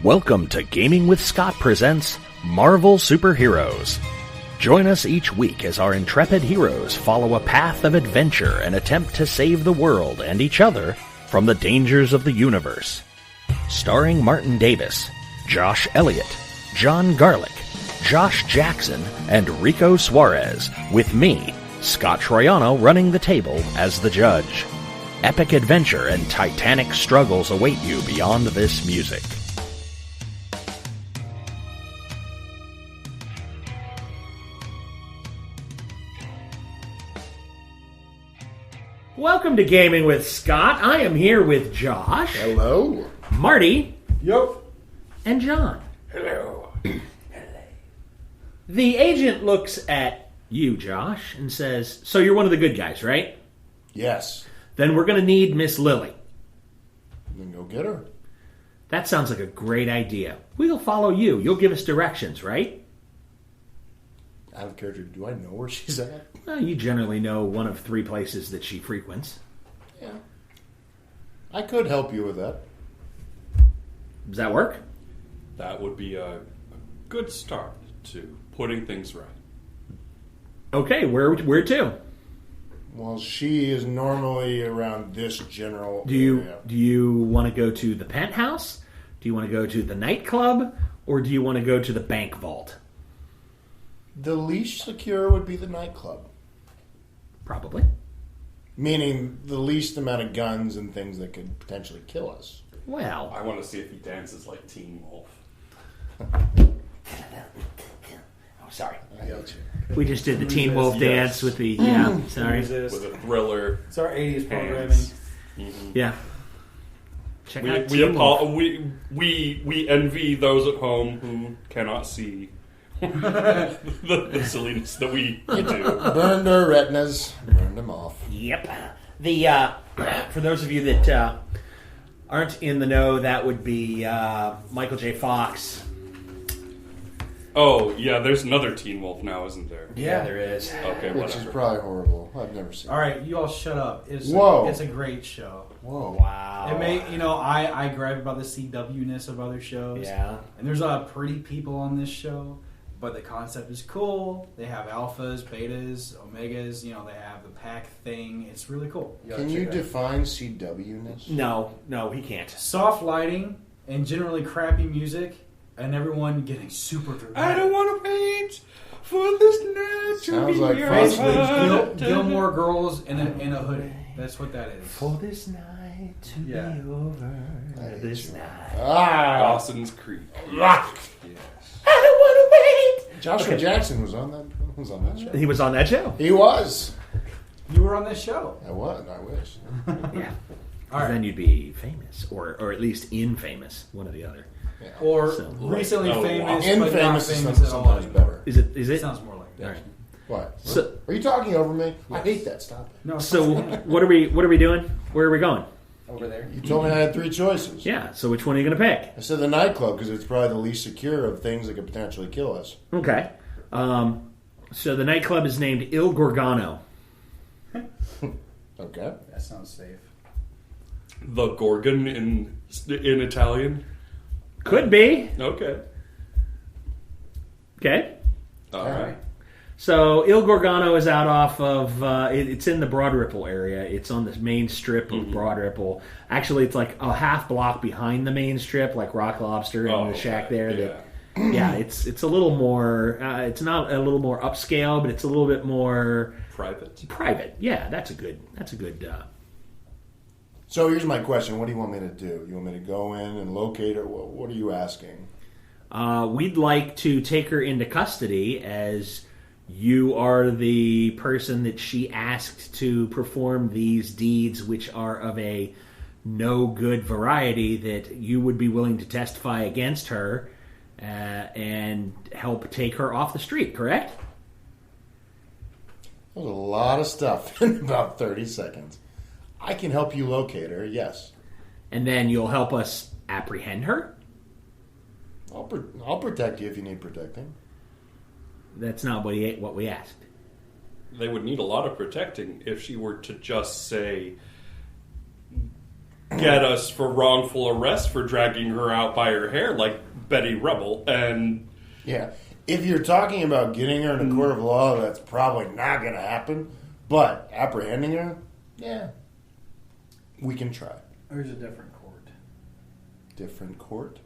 Welcome to Gaming with Scott presents Marvel Superheroes. Join us each week as our intrepid heroes follow a path of adventure and attempt to save the world and each other from the dangers of the universe. Starring Martin Davis, Josh Elliott, John Garlick, Josh Jackson, and Rico Suarez, with me, Scott Troiano, running the table as the judge. Epic adventure and titanic struggles await you beyond this music. Welcome to Gaming with Scott. I am here with Josh. Hello. Marty. Yep. And John. Hello. The agent looks at you, Josh, and says, so you're one of the good guys, right? Yes. Then we're going to need Miss Lilly. Then go get her. That sounds like a great idea. We'll follow you. You'll give us directions, right? Out of character, do I know where she's at? Well, you generally know one of 3 places that she frequents. Yeah. I could help you with that. Does that work? That would be a good start to putting things right. Okay, where to? Well, she is normally around this general area. Do you want to go to the penthouse? Do you want to go to the nightclub? Or do you want to go to the bank vault? The least secure would be the nightclub. Probably. Meaning the least amount of guns and things that could potentially kill us. Well, I want to see if he dances like Teen Wolf. oh, sorry. I got you. We just did the Teen this? Wolf Yes. dance with the... Yeah, sorry. With a thriller. It's our 80s programming. Hands. Yeah. Check out We, Teen Wolf. we envy those at home who cannot see the silliness that we do. Burned our retinas. Burned them off. Yep. The for those of you that aren't in the know, that would be Michael J. Fox. Oh, yeah, there's another Teen Wolf now, isn't there? Yeah, there is. Okay, Which whatever. is probably horrible. I've never seen All right, you all shut up. Whoa. It's a great show. it. Whoa. Wow. It may, I gripe about the CW-ness of other shows. Yeah. And there's a lot of pretty people on this show, but the concept is cool. They have alphas, betas, omegas. They have the pack thing. It's really cool. Can you define CW-ness? No, he can't. Soft lighting and generally crappy music, and everyone getting super dramatic. I don't want to paint for this night to Sounds be like your Basically, heart. Gilmore Girls in a hoodie. That's what that is. For this night to Yeah. be over. I hate This you. night. Dawson's Creek. Rock. Yes. I don't want to wait. Joshua Jackson was on that show. He was on that show. He was. You were on this show. I was. I wish. Yeah. All right. Then you'd be famous, or at least infamous, one or the other. Yeah. Or So- recently Oh, famous, Infamous but not is famous at all sometimes anymore. better. Is it? It sounds more like All that. right. What? So- Are you talking over me? I hate that. Stop it. No, So what are we doing? Where are we going? over there. You told me I had 3 choices. Yeah. So which one are you going to pick? I said the nightclub because it's probably the least secure of things that could potentially kill us. Okay. So the nightclub is named Il Gorgano. Okay. That sounds safe. The Gorgon in Italian. Could be. Okay. Okay. All right. So Il Gorgano is out off of. It's in the Broad Ripple area. It's on the main strip of Broad Ripple. Actually, it's like a half block behind the main strip, like Rock Lobster and the shack there. Yeah. That it's a little more. It's not a little more upscale, but it's a little bit more Private. private. Yeah, that's a good. So here's my question. What do you want me to do? You want me to go in and locate her? What are you asking? We'd like to take her into custody as you are the person that she asked to perform these deeds, which are of a no good variety, that you would be willing to testify against her and help take her off the street, correct? There's a lot of stuff in about 30 seconds. I can help you locate her, yes. And then you'll help us apprehend her? I'll protect you if you need protecting. That's not what we asked. They would need a lot of protecting if she were to just say, get us for wrongful arrest for dragging her out by her hair like Betty Rubble. And Yeah. If you're talking about getting her in a court of law, that's probably not going to happen. But apprehending her, yeah, we can try. There's a different court. Different court?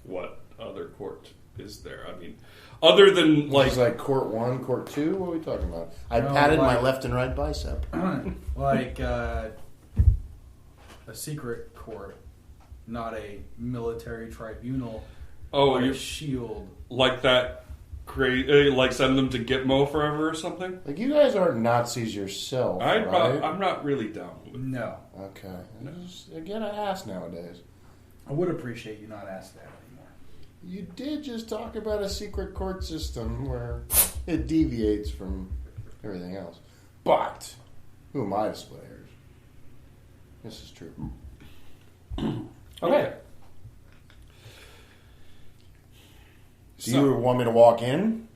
what other court is there? I mean, other than Like court 1, court 2? What are we talking about? I No, patted my like- left and right bicep. Like a secret court, not a military tribunal. oh, Like you S.H.I.E.L.D. like that? Like send them to Gitmo forever or something? Like, you guys aren't Nazis yourself, right? I'm not really down with it. No. Okay. I get an ass nowadays. I would appreciate you not ask that anymore. You did just talk about a secret court system where it deviates from everything else. But, who am I to split hairs? This is true. Okay. So you want me to walk in?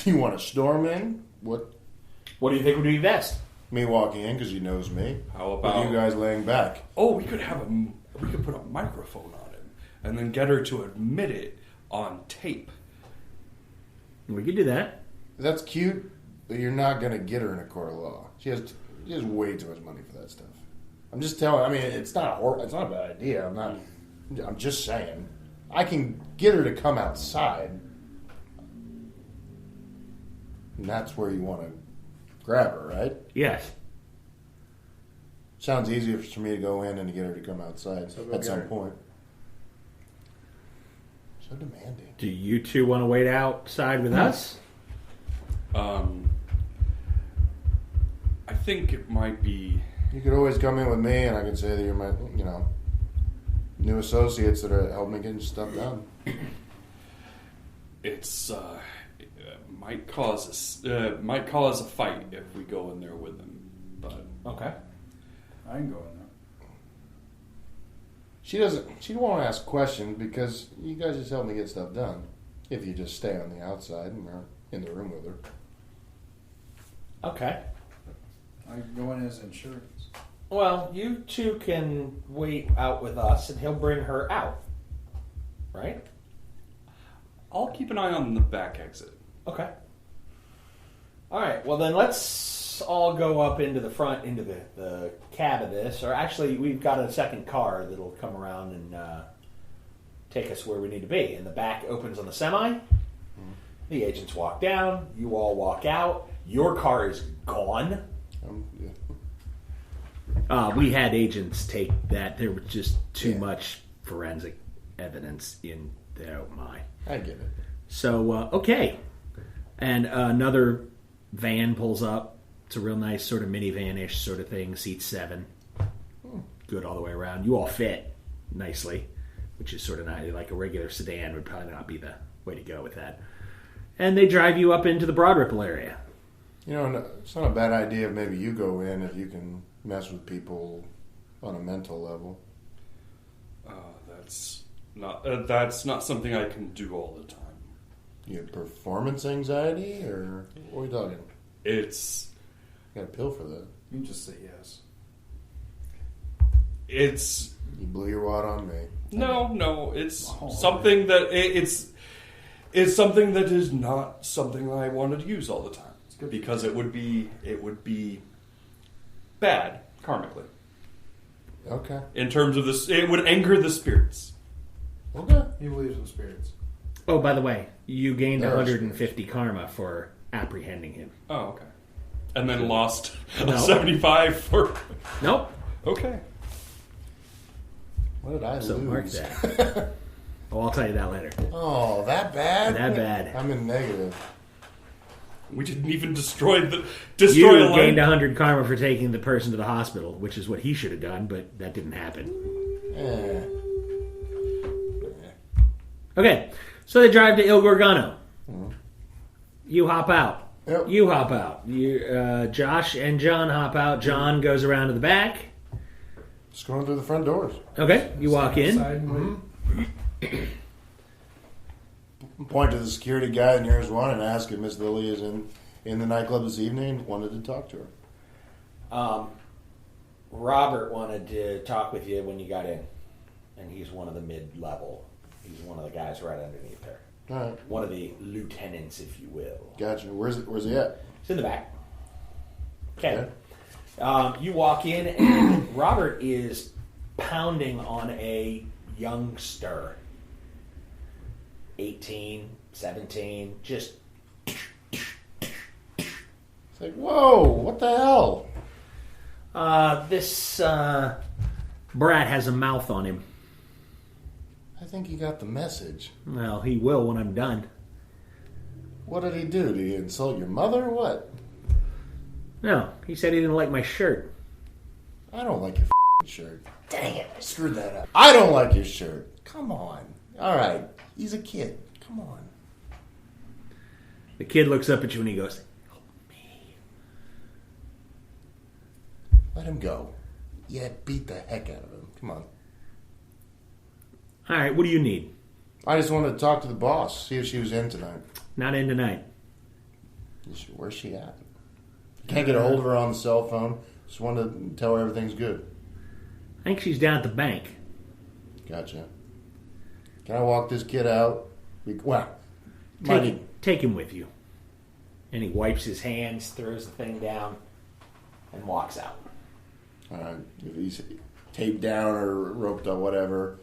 You want to storm in? What? What do you think would be best? Me walking in because he knows me. How With about you guys laying back? Oh, we could put a microphone on him and then get her to admit it on tape. We could do that. That's cute, but you're not going to get her in a court of law. She has way too much money for that stuff. I'm just telling. I mean, it's not a bad idea. I'm just saying. I can get her to come outside, and that's where you want to grab her, right? Yes. Sounds easier for me to go in and to get her to come outside So go at get some her. point. So demanding. Do you two want to wait outside with us? I think it might be. You could always come in with me, and I can say that you're my, new associates that are helping me getting stuff done. It's it might cause a fight if we go in there with him. But Okay. I can go in there. She won't ask questions because you guys just help me get stuff done. If you just stay on the outside and we're in the room with her. Okay. I can go in as insurance. Well, you two can wait out with us, and he'll bring her out. Right? I'll keep an eye on the back exit. Okay. All right. Well, then let's all go up into the front, into the cab of this. Or actually, we've got a second car that'll come around and take us where we need to be. And the back opens on the semi. The agents walk down. You all walk out. Your car is gone. Yeah. We had agents take that. There was just too Yeah. much forensic evidence in there. Oh my. I get it. So, okay. And another van pulls up. It's a real nice sort of minivan-ish sort of thing. Seats 7. Good all the way around. You all fit nicely, which is sort of nice. Like a regular sedan would probably not be the way to go with that. And they drive you up into the Broad Ripple area. It's not a bad idea if maybe you go in if you can mess with people on a mental level. That's not something I can do all the time. You have performance anxiety, or what are we talking? It's You got a pill for that. You can just say yes. You blew your wad on me. no. It's Oh, something that it's something that is not something I wanted to use all the time because it would be bad karmically Okay. in terms of this. It would anger the spirits. Okay. He believes in spirits. Oh, by the way, you gained There are 150 karma for apprehending him. Oh, okay. And then lost No. 75 for. Nope. Okay. What did I So lose? mark that. Oh, I'll tell you that later. Oh, that bad? That bad. I'm in negative. We didn't even destroy You a line. gained 100 karma for taking the person to the hospital, which is what he should have done, but that didn't happen. Eh. Okay, so they drive to Il Gorgano. You hop out. Yep. You hop out. Josh and John hop out. John goes around to the back. Just going through the front doors. Okay, you walk in. Side and wait. Point to the security guy, and here's one, and ask if Miss Lilly is in the nightclub this evening and wanted to talk to her. Robert wanted to talk with you when you got in. And he's one of the mid-level. He's one of the guys right underneath there. All right. One of the lieutenants, if you will. Gotcha. Where's he at? He's in the back. Okay. You walk in, and Robert is pounding on a youngster. 18, 17, just... It's like, whoa, what the hell? This brat has a mouth on him. I think he got the message. Well, he will when I'm done. What did he do? Did he insult your mother or what? No, he said he didn't like my shirt. I don't like your shirt. Dang it, I screwed that up. I don't like your shirt. Come on. All right, he's a kid. Come on. The kid looks up at you and he goes, "Help me." Let him go. Yeah, beat the heck out of him. Come on. All right, what do you need? I just wanted to talk to the boss, see if she was in tonight. Not in tonight. Where's she at? Can't get a hold of her on the cell phone. Just wanted to tell her everything's good. I think she's down at the bank. Gotcha. Can I walk this kid out? Well, Take him with you. And he wipes his hands, throws the thing down, and walks out. all right. If he's taped down or roped up, whatever,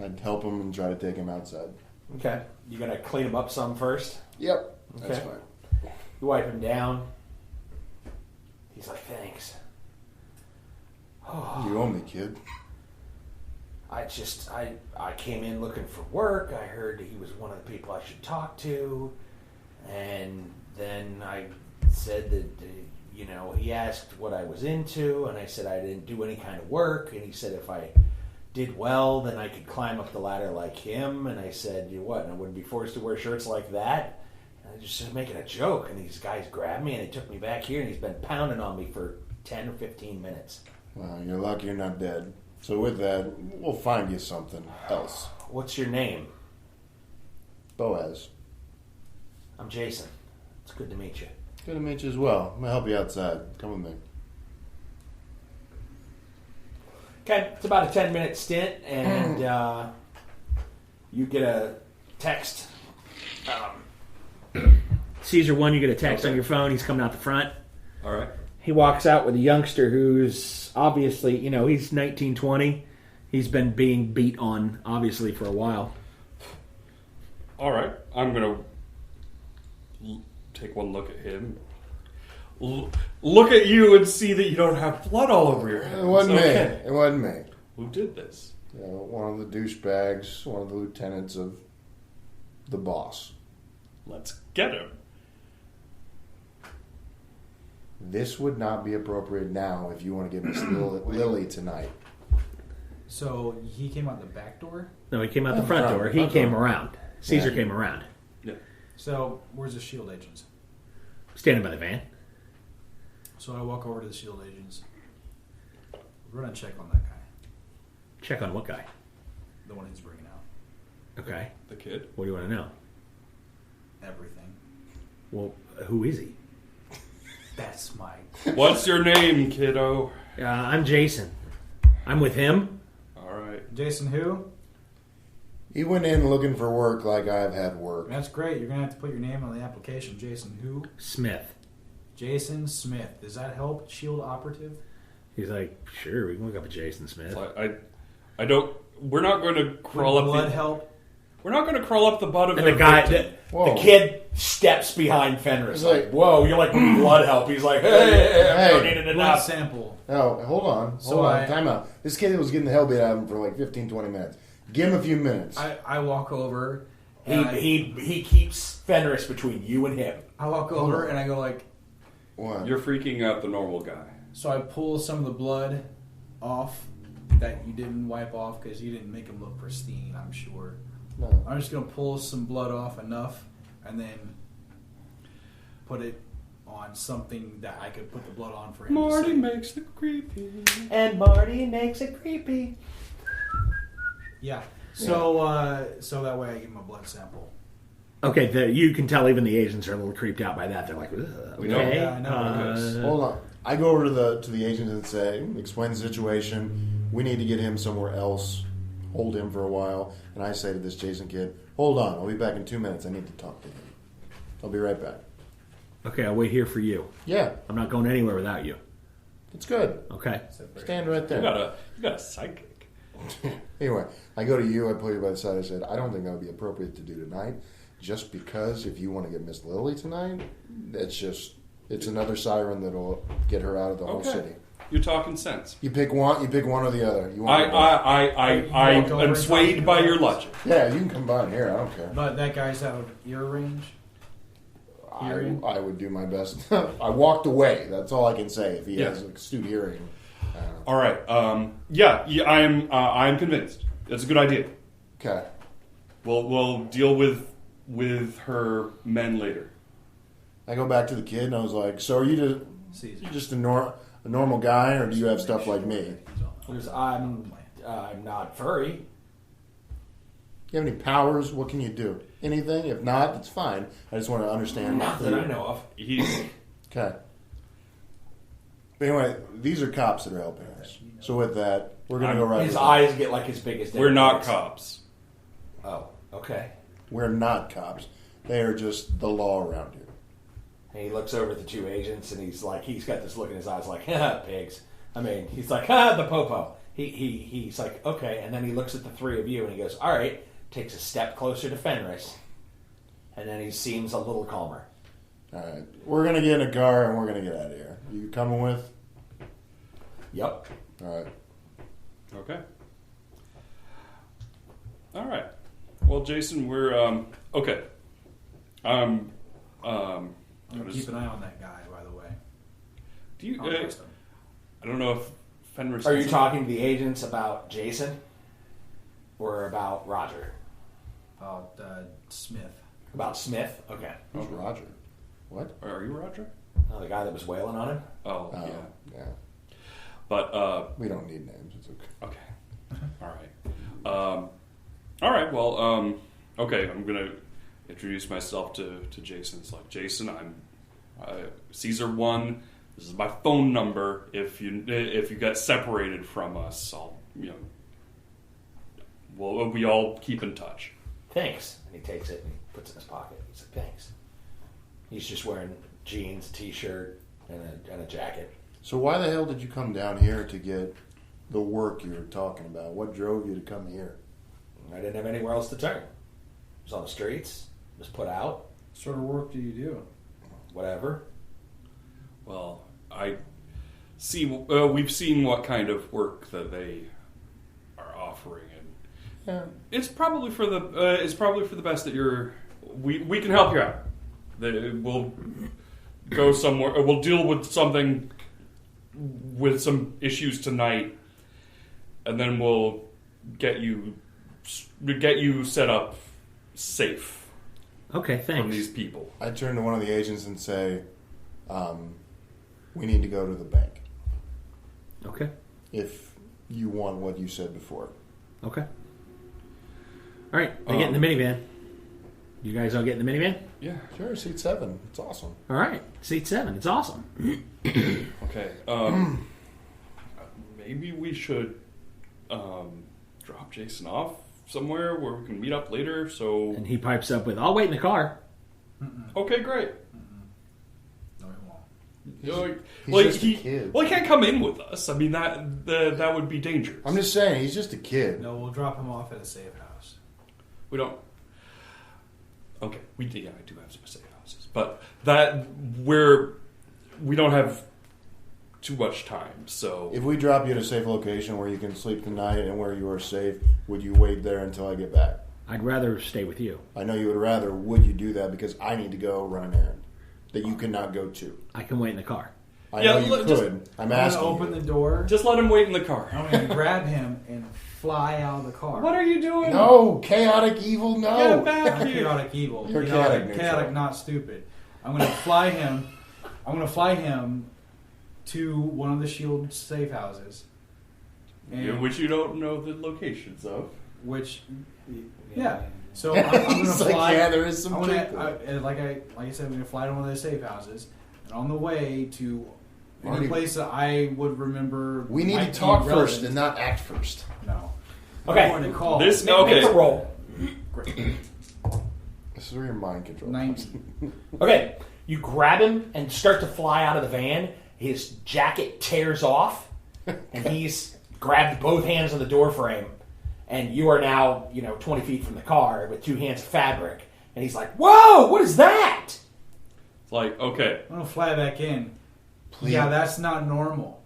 I'd help him and try to take him outside. Okay. You gonna clean him up some first? Yep. That's Okay. fine. You wipe him down. He's like, "Thanks." You owe me, kid. I came in looking for work. I heard he was one of the people I should talk to. And then I said that, he asked what I was into. And I said I didn't do any kind of work. And he said if I did well, then I could climb up the ladder like him. And I said, what? And I wouldn't be forced to wear shirts like that? And I just making a joke. And these guys grabbed me and they took me back here. And he's been pounding on me for 10 or 15 minutes. Well, you're lucky you're not dead. So with that, we'll find you something else. What's your name? Boaz. I'm Jason. It's good to meet you. Good to meet you as well. I'm going to help you outside. Come with me. Okay, it's about a 10-minute stint, and you get a text. Caesar 1, you get a text on your phone. He's coming out the front. All right. He walks out with a youngster who's obviously, he's 19, 20. He's been being beat on, obviously, for a while. All right. I'm going to take one look at him. Look at you and see that you don't have blood all over your hands. It wasn't Okay. me. It wasn't me. Who did this? One of the douchebags, one of the lieutenants of the boss. Let's get him. This would not be appropriate now if you want to get Miss Lilly tonight. So he came out the back door? No, he came out the front door. He came around. Caesar Yeah. came around. Yeah. So where's the S.H.I.E.L.D. agents? Standing by the van. So I walk over to the S.H.I.E.L.D. agents. We're going to check on that guy. Check on what guy? The one he's bringing out. Okay. The kid? What do you want to know? Everything. Well, who is he? That's my... What's your name, kiddo? I'm Jason. I'm with him. All right. Jason who? He went in looking for work like I've had work. That's great. You're going to have to put your name on the application. Jason who? Smith. Jason Smith. Does that help? S.H.I.E.L.D. operative? He's like, sure, we can look up a Jason Smith. I don't. We're not going to crawl up blood the. help? We're not going to crawl up the butt of And the the guy, victim. the kid steps behind Fenris. He's Like, like, whoa, you're like blood help. He's like, hey, I'm Hey. donating Blood enough. sample. No, hold on. Time out. This kid was getting the hell beat out of him for like 15, 20 minutes. Give him a few minutes. I walk over. And He keeps Fenris between you and him. I walk over and I go like... What? You're freaking out the normal guy. So I pull some of the blood off that you didn't wipe off because you didn't make him look pristine, I'm sure. No. I'm just going to pull some blood off enough and then put it on something that I could put the blood on for him to Marty see. makes it creepy. And Marty makes it creepy. Yeah. So so that way I give him a blood sample. Okay, you can tell even the agents are a little creeped out by that. They're like, ugh, We don't- okay. Yeah, I know. Hold on. I go over to the agent and say, explain the situation. We need to get him somewhere else. Hold him for a while. And I say to this Jason kid, hold on. I'll be back in 2 minutes. I need to talk to him. I'll be right back. Okay, I'll wait here for you. Yeah, I'm not going anywhere without you. it's good. Okay. Stand right there. You got a sidekick. Anyway, I go to you. I pull you by the side. I said, I don't think that would be appropriate to do tonight. Just because if you want to get Miss Lilly tonight, it's another siren that'll get her out of the whole city. You're talking sense. You pick one or the other. You want I am swayed by your logic. Yeah, you can combine here. I don't care. But that guy's out of ear range. I would do my best. I walked away. That's all I can say. If he has astute hearing. All right. I am convinced. That's a good idea. Okay. We'll deal with her men later. I go back to the kid and I was like, "So are you just a normal guy, or do you have stuff like me? Because I'm not furry. You have any powers? What can you do? Anything? If not, it's fine. I just want to understand. Not that I know of. Okay. But anyway, these are cops that are helping us. So with that, we're going to go right. His eyes get like his biggest. We're not cops. Oh, okay. We're not cops. They are just the law around here. And he looks over at the two agents, and he's got this look in his eyes, like, pigs. I mean, he's like, the popo. He's like, okay, and then he looks at the three of you, and he goes, all right. Takes a step closer to Fenris, and then he seems a little calmer. All right, we're gonna get in a car and we're gonna get out of here. You coming with? Yep. All right. Okay. All right. Well, Jason, we're okay. I'm gonna keep an eye on that guy. By the way, do you? I'll trust him. I don't know if Fenris. Are you talking to the agents about Jason, or about Roger? About Smith. About Smith? Okay. Who's Roger? What? Are you Roger? Oh, the guy that was wailing on him? Oh, Yeah. But we don't need names. It's okay. Okay. All right. Well, okay. I'm gonna introduce myself to Jason. It's like, Jason, I'm Caesar1. This is my phone number. If you get separated from us, I'll we all keep in touch. Thanks. And he takes it and he puts it in his pocket. He's like, thanks. He's just wearing jeans, t-shirt, and a jacket. So why the hell did you come down here to get the work you were talking about? What drove you to come here? I didn't have anywhere else to turn. I was on the streets. Was put out. What sort of work do you do? Whatever. Well, I see. We've seen what kind of work that they are offering, and it's probably for the best that we can help you out. We'll go somewhere. We'll deal with some issues tonight, and then we'll get you set up safe. Okay, thanks. From these people. I turn to one of the agents and say, we need to go to the bank. Okay. If you want what you said before. Okay. All right, they get in the minivan. You guys all get in the minivan? Yeah, sure. Seat 7. It's awesome. All right, seat 7. It's awesome. Okay. Maybe we should drop Jason off somewhere where we can meet up later. So. And he pipes up with, "I'll wait in the car." Okay, great. No, he won't. He's just a kid. Well, he can't come in with us. I mean, that would be dangerous. I'm just saying, he's just a kid. No, we'll drop him off at a safe house. We don't. Okay, I do have some safe houses, but we don't have too much time. So if we drop you at a safe location where you can sleep tonight and where you are safe, would you wait there until I get back? I'd rather stay with you. I know you would rather. Would you do that because I need to go run an errand that you cannot go to? I can wait in the car. I know you could. I'm asking. I'm gonna open you. the door. Just let him wait in the car. I'm gonna grab him and fly out of the car. What are you doing? No, chaotic evil. No. Get back I'm here. chaotic evil. You're chaotic neutral. Chaotic, not stupid. I'm gonna fly him. I'm gonna fly him to one of the S.H.I.E.L.D. safe houses, and Which you don't know the locations of. Yeah. So I'm gonna It's fly. like, yeah, there is some I'm truth gonna, there. like I said, I'm gonna fly to one of the safe houses, and on the way to Any place that I would remember. We need to might talk be first relevant. and not act first. No. Okay. I'm going to call. This Make okay. the roll. Great. This is where your mind control. 19. Okay, you grab him and start to fly out of the van. His jacket tears off, and he's grabbed both hands on the door frame. And you are now, 20 feet from the car with 2 hands of fabric. And he's like, "Whoa, what is that?" It's like, okay, I'm going to fly back in. Please. Yeah, that's not normal.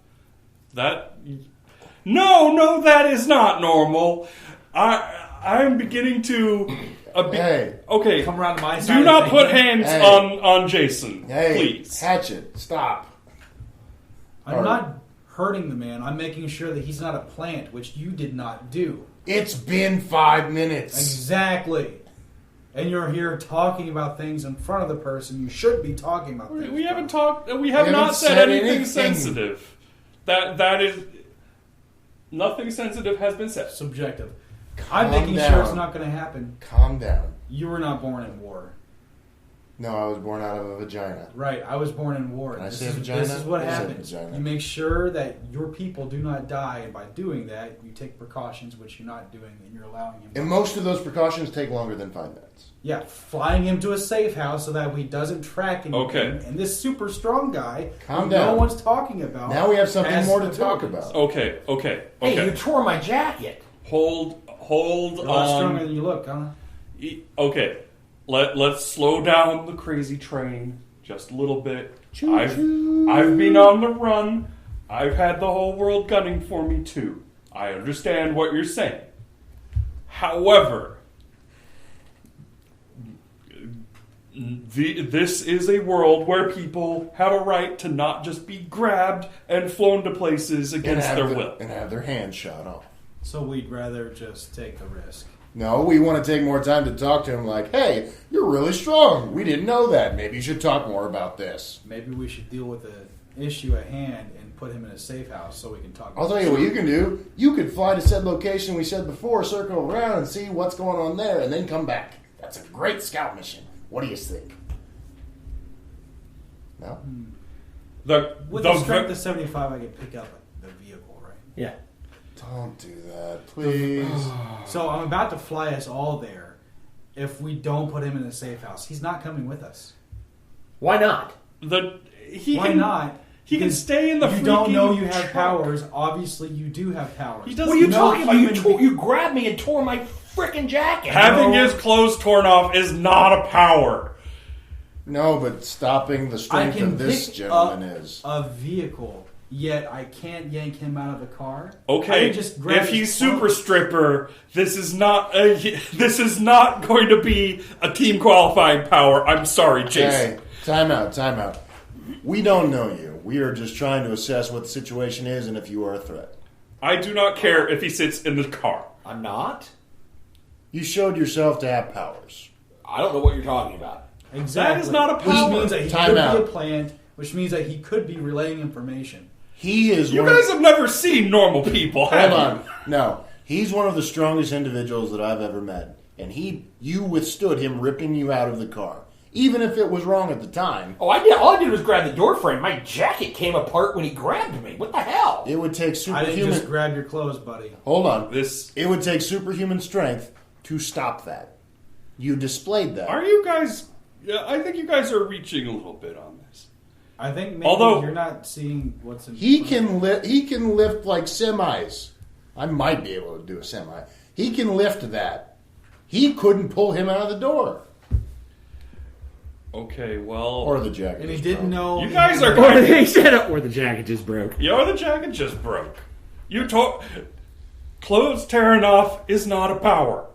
No, that is not normal. I'm beginning to. Hey. Okay. Come around to my side. Do of not the put thing. hands Hey. on Jason, Hey, please. Hatchet, stop. I'm not hurting the man. I'm making sure that he's not a plant, which you did not do. It's been 5 minutes. Exactly. And you're here talking about things in front of the person you should be talking about things. We haven't from. talked. We have haven't not said said anything anything. sensitive. That is nothing sensitive has been said. Subjective. I'm Calm making down. sure it's not going to happen. Calm down. You were not born in war. No, I was born out of a vagina. Right, I was born in war. Can I This say is, vagina? this is what I said happens. vagina. You make sure that your people do not die, and by doing that, you take precautions, which you're not doing, and you're allowing him. And most of those precautions take longer than 5 minutes. Yeah, flying him to a safe house so that he doesn't track anything. Okay. And this super strong guy, Calm who down. no one's talking about. Now we have something has more to talk abilities. about. Okay. Hey, you tore my jacket. Hold You're a lot stronger on. than you look, huh? Okay. Let's slow down the crazy train just a little bit. I've been on the run. I've had the whole world gunning for me too. I understand what you're saying. However, this is a world where people have a right to not just be grabbed and flown to places against their will. And have their hands shot off. So we'd rather just take the risk. No, we want to take more time to talk to him like, hey, you're really strong. We didn't know that. Maybe you should talk more about this. Maybe we should deal with the issue at hand and put him in a safe house so we can talk. I'll tell you what you can do. You could fly to said location we said before, circle around and see what's going on there, and then come back. That's a great scout mission. What do you think? No? With the strength of 75, I could pick up the vehicle, right? Yeah. Don't do that, please. So I'm about to fly us all there. If we don't put him in a safe house, he's not coming with us. Why not? Why not? He can stay in the. You don't freaking know you have truck. powers. Obviously, you do have powers. He doesn't. What are you No talking about? human You grabbed me and tore my frickin' jacket. Having No. his clothes torn off is not a power. No, but stopping the I strength can of this pick gentleman up is. a vehicle, yet I can't yank him out of the car. I Okay, can just grab if his he's super clothes. stripper, this is not going to be a team qualifying power. I'm sorry, Jason. Hey, time out. We don't know you. We are just trying to assess what the situation is and if you are a threat. I do not care if he sits in the car. I'm not. You showed yourself to have powers. I don't know what you're talking about. Exactly. That is not a Which power. means that he Time could out. be a plant, which means that he could be relaying information. He is You one guys have never seen normal people, have Hold you? on. No. He's one of the strongest individuals that I've ever met. And you withstood him ripping you out of the car. Even if it was wrong at the time. Oh, I did. All I did was grab the door frame. My jacket came apart when he grabbed me. What the hell? It would take I didn't superhuman... just grab your clothes, buddy. Hold on. This It would take superhuman strength to stop that. You displayed that. are you guys? Yeah, I think you guys are reaching a little bit on this. I think maybe Although- you're not seeing what's in He front. can lift like semis. I might be able to do a semi. He can lift that. He couldn't pull him out of the door. Okay, well, Or the jacket. And he is didn't broken. know. you guys are Or going. they said it, or the jacket just broke. The jacket just broke. You told clothes tearing off is not a power.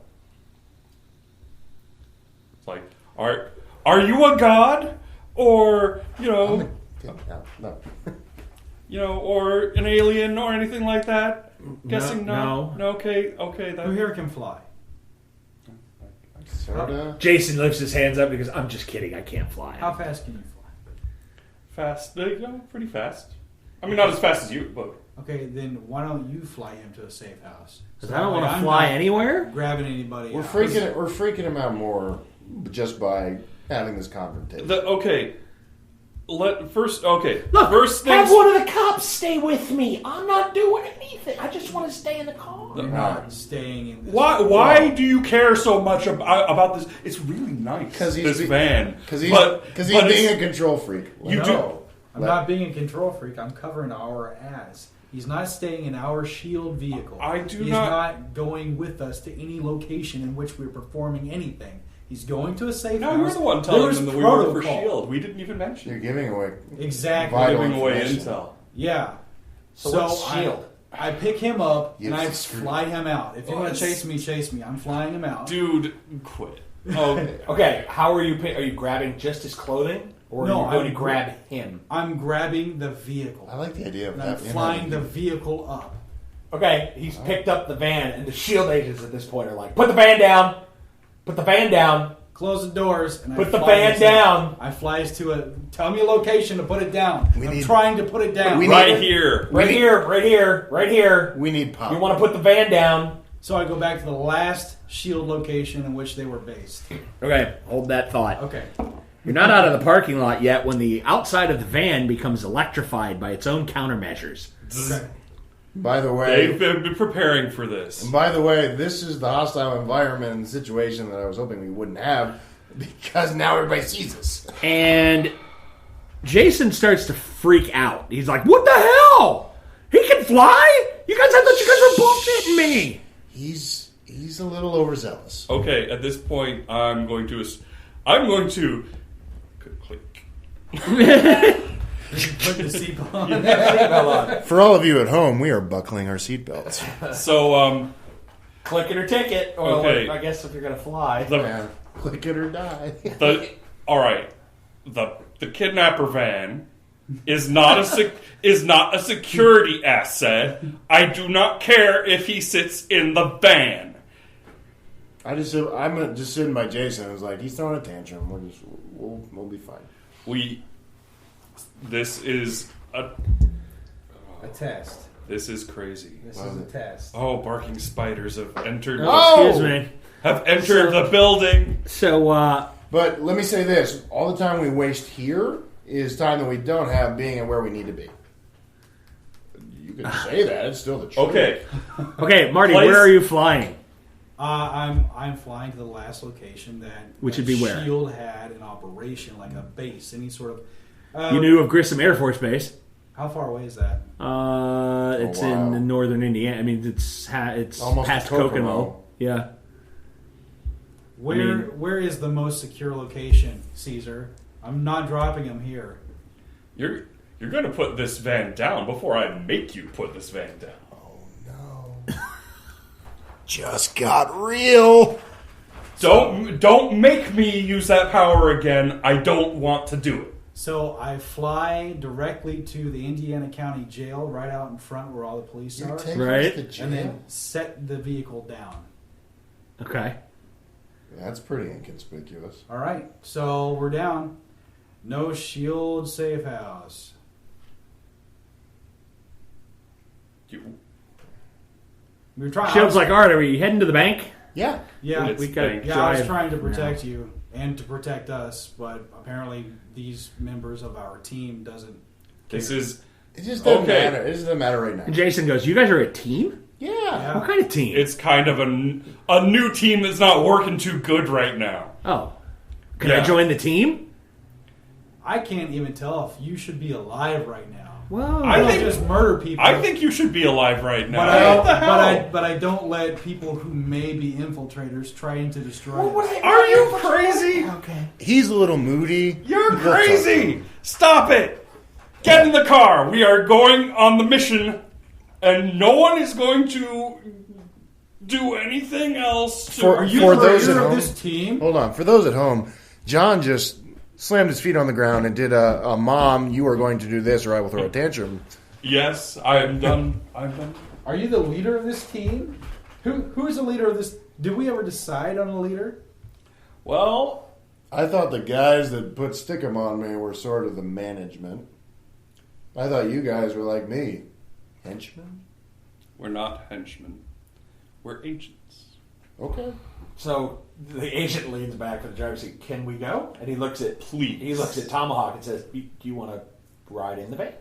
It's like, are you a god, or No. or an alien or anything like that? Guessing no. no. Okay, Who that. here can fly? Sorta. Jason lifts his hands up because I'm just kidding. I can't fly. How fast can you fly? Fast, pretty fast. I mean, not as fast as you, but Okay, then why don't you fly him to a safe house? Because I don't want that to way fly I'm not anywhere. grabbing anybody. We're else. freaking him out more just by having this confrontation. okay. First things. Have one of the cops stay with me. I'm not doing anything. I just want to stay in the car. You're not staying in this. Why do you care so much about this? It's really nice. Because this van. Because he's being a control freak. I'm not being a control freak. I'm covering our ass. He's not staying in our S.H.I.E.L.D. vehicle. He's not going with us to any location in which we're performing anything. He's going to a safe house. No, you're the one telling them that we work for S.H.I.E.L.D. We didn't even mention it. You're giving away Giving away intel. Yeah. So what's S.H.I.E.L.D.? I pick him up and I fly him out. If you want to chase me, chase me. I'm flying him out. Dude, quit. Okay. Okay, how are you? Are you grabbing just his clothing, or are you going to grab him? I'm grabbing the vehicle. I like the idea of and that. I'm flying the vehicle up. Okay, he's picked up the van, and the S.H.I.E.L.D. agents at this point are like, "Put the van down! Put the van down! Close the doors." And Put the van down! I flies to tell me a location to put it down. I'm trying to put it down. Right here. Right here. We need pop. You want to put the van down. So I go back to the last S.H.I.E.L.D. location in which they were based. Okay, hold that thought. Okay. You're not out of the parking lot yet when the outside of the van becomes electrified by its own countermeasures. Okay. By the way, they've been preparing for this. And by the way, this is the hostile environment and situation that I was hoping we wouldn't have, because now everybody sees us. And Jason starts to freak out. He's like, "What the hell? He can fly? You guys, I thought you guys were bullshitting me." He's a little overzealous. Okay, at this point, I'm going to click. Put the seatbelt on. For all of you at home, we are buckling our seatbelts. So, click it or ticket. Or okay. I guess if you're going to fly. Click it or die. All right. The kidnapper van is not a security asset. I do not care if he sits in the van. I'm just sitting by Jason. I was like, he's throwing a tantrum. We'll be fine. This is a test. This is crazy. This is a test. Oh, barking spiders have entered. Excuse me. Have entered the building. So, but let me say this: all the time we waste here is time that we don't have being at where we need to be. You can say that; it's still the truth. Okay, Marty, where are you flying? I'm flying to the last location which would be where S.H.I.E.L.D. had an operation, like a base, any sort of. You knew of Grissom Air Force Base. How far away is that? It's in northern Indiana. I mean, it's almost past Kokomo. Yeah. Where is the most secure location, Caesar? I'm not dropping him here. You're going to put this van down before I make you put this van down. Oh no! Just got real. Don't make me use that power again. I don't want to do it. So I fly directly to the Indiana County Jail, right out in front where all the police are, right, and then set the vehicle down. Okay. That's pretty inconspicuous. All right, so we're down. No S.H.I.E.L.D. safe house. We were trying. S.H.I.E.L.D.'s like, all right, are we heading to the bank? Yeah. We got. Yeah, I was trying to protect you and to protect us, but apparently these members of our team doesn't. This is. It just doesn't matter. It doesn't matter right now. And Jason goes, "You guys are a team? Yeah. What kind of team? It's kind of a new team that's not working too good right now. Oh, can I join the team? I can't even tell if you should be alive right now. Well, I don't just murder people. I think you should be alive right now. But I don't let people who may be infiltrators trying to destroy us. Are you crazy? Okay. He's a little moody. You're crazy. Stop it. Get in the car. We are going on the mission, and no one is going to do anything else. For those at home, this team? Hold on. For those at home, John just slammed his feet on the ground and did a mom, you are going to do this or I will throw a tantrum. Yes, I am done. I'm done. Are you the leader of this team? Who is the leader of this? Did we ever decide on a leader? Well, I thought the guys that put stickum on me were sort of the management. I thought you guys were like me. Henchmen? We're not henchmen. We're agents. Okay. So the agent leans back for the driver's seat. Can we go? And he looks at Please. He looks at Tomahawk and says, "Do you want to ride in the van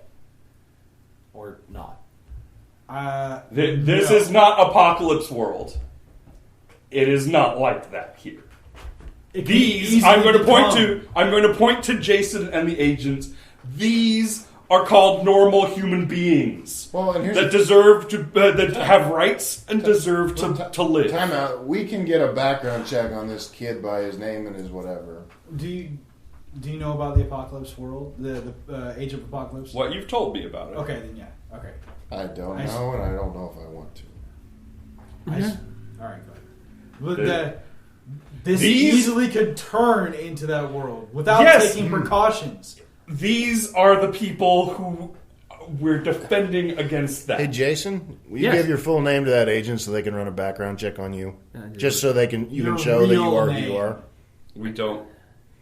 or not?" This is not Apocalypse World. It is not like that here. I'm going to point to Jason and the agents. These are called normal human beings that deserve to that have rights and deserve to live. Time out. We can get a background check on this kid by his name and his whatever. Do you know about the Apocalypse World, the Age of Apocalypse? What you've told me about it. Okay, then yeah. Okay. I don't know, and I don't know if I want to. All right, go ahead. But this easily could turn into that world without taking precautions. These are the people who we're defending against that. Hey, Jason, will you give your full name to that agent so they can run a background check on you? Just so you can show that you are who you are? We don't.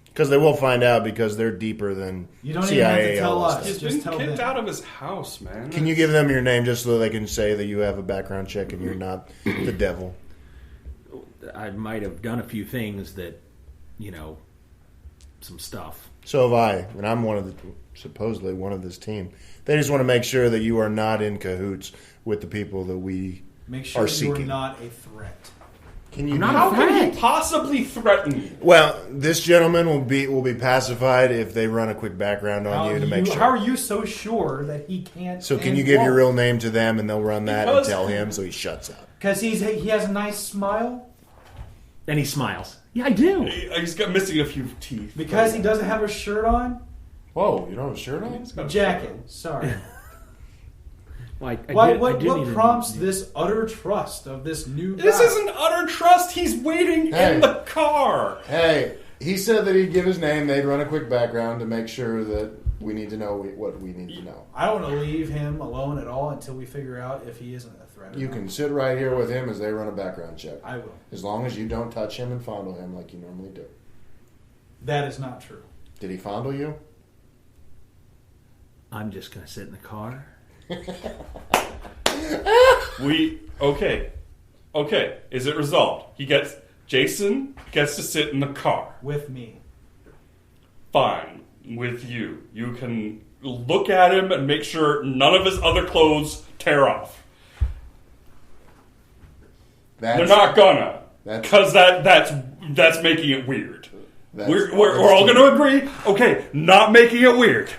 Because they will find out because they're deeper than you don't CIA. Even have to tell us. He's just been kicked out of his house, man. Can you give them your name just so they can say that you have a background check and you're not the devil? I might have done a few things that, some stuff. So have I, and I'm supposedly one of this team. They just want to make sure that you are not in cahoots with the people that we are seeking. You're not a threat. How can he possibly threaten you? Well, this gentleman will be pacified if they run a quick background on you to make sure. How are you so sure that he can't? So can you give your real name to them and they'll run that and tell him so he shuts up? Because he has a nice smile. And he smiles. Yeah, I do. He's got missing a few teeth. Because he doesn't have a shirt on? Whoa, you don't have a shirt on? Jacket. Sorry. What prompts this utter trust of this new guy? This isn't utter trust. He's waiting in the car. Hey, he said that he'd give his name. They'd run a quick background to make sure that we need to know what we need to know. I don't want to leave him alone at all until we figure out if he isn't a threat or You not. can sit right here with him as they run a background check. I will. As long as you don't touch him and fondle him like you normally do. That is not true. Did he fondle you? I'm just going to sit in the car. Okay. Is it resolved? Jason gets to sit in the car with me. Fine, with you. You can look at him and make sure none of his other clothes tear off. They're not gonna, because that's making it weird. We're all going to agree. Okay, not making it weird.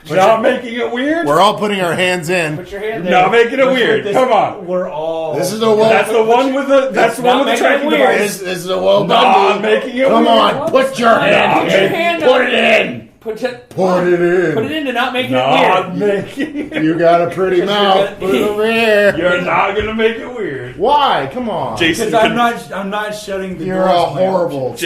Making it weird. We're all putting our hands in. Put your hand there. Not making it weird. Come on. We're all. This is the one. That's the one with the. That's the one with the tracking device. This is the well done. Not making it Come weird. on, put your hand in. Put it in. Put it in. Put it in to not make it weird. Making it. You got a pretty mouth. Put it over here. You're not gonna make it weird. Why? Come on, Jason. Because I'm not shutting the door. You're a horrible.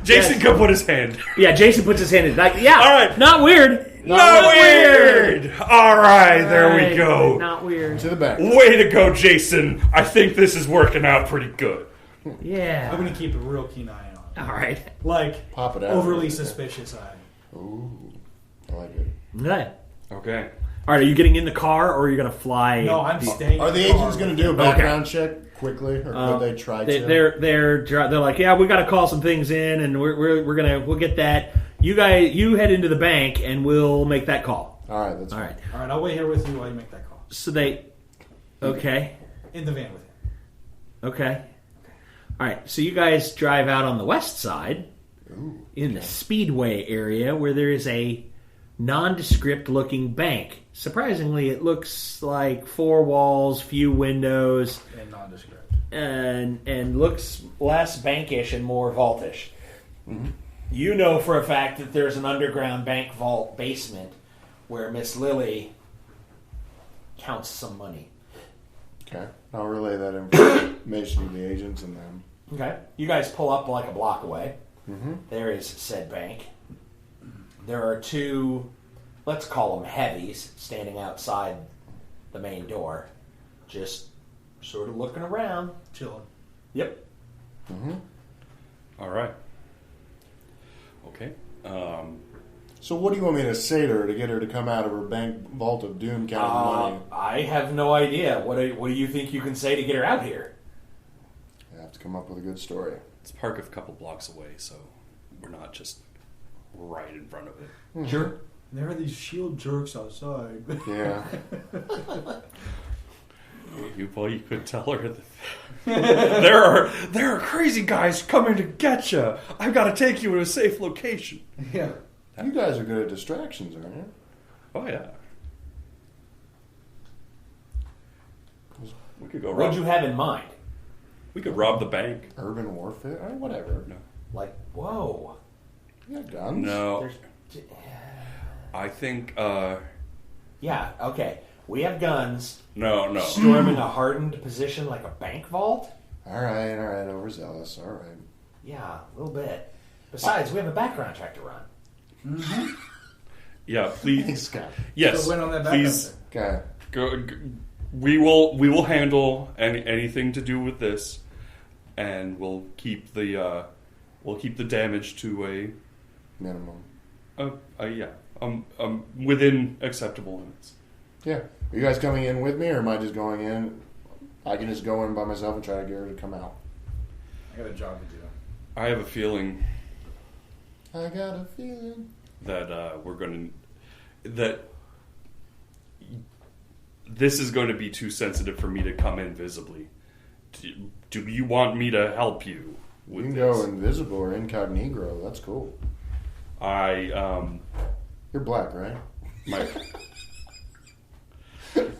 Jason can put his hand. Yeah, Jason puts his hand in. All right. Not weird. Not weird. All right, there we go. Not weird. To the back. Way to go, Jason. I think this is working out pretty good. Yeah. I'm going to keep a real keen eye on it. All right. Like, pop it out. Overly suspicious eye. Ooh. I like it. Okay. All right, are you getting in the car or are you going to fly? No, I'm staying. Are the agents going to do a background check quickly, or could they try to? They're like, yeah, we got to call some things in, and we'll get that. You head into the bank, and we'll make that call. All right, that's all right. All right, I'll wait here with you while you make that call. So okay, in the van with him. Okay. All right, so you guys drive out on the west side in the Speedway area where there is a nondescript-looking bank. Surprisingly, it looks like 4 walls, few windows, and nondescript, and looks less bankish and more vaultish. Mm-hmm. You know for a fact that there's an underground bank vault basement where Miss Lilly counts some money. Okay, I'll relay that information to the agents and them. Okay, you guys pull up like a block away. Mm-hmm. There is said bank. There are 2, let's call them heavies, standing outside the main door, just sort of looking around, chilling. Yep. Mm-hmm. All right. Okay. So what do you want me to say to her to get her to come out of her bank vault of doom counting money? I have no idea. What do you think you can say to get her out here? come up with a good story. It's park a couple blocks away, so we're not just right in front of it. Mm-hmm. Sure. There are these S.H.I.E.L.D. jerks outside. Yeah. You could tell her that there are crazy guys coming to get you. I've got to take you to a safe location. Yeah. You guys are good at distractions, aren't you? Oh yeah. We could go. What do you have in mind? We could rob the bank. Urban warfare? Whatever. No. Like, whoa. You got guns? No. I think. Yeah. Okay. We have guns. No. Storming a hardened position like a bank vault. All right. Overzealous. All right. Yeah, a little bit. Besides, we have a background check to run. Mm-hmm. Yeah, please. Thanks, Scott. Yes, So win on that background please. Okay. Go. We will handle anything to do with this, and we'll keep the damage to a Minimum. within acceptable limits. Yeah. Are you guys coming in with me, or am I just going in? I can just go in by myself and try to get her to come out. I got a job to do. I have a feeling I got a feeling that that this is going to be too sensitive for me to come in visibly. Do you want me to help you you with can this? go invisible or incognito. That's cool. You're black, right?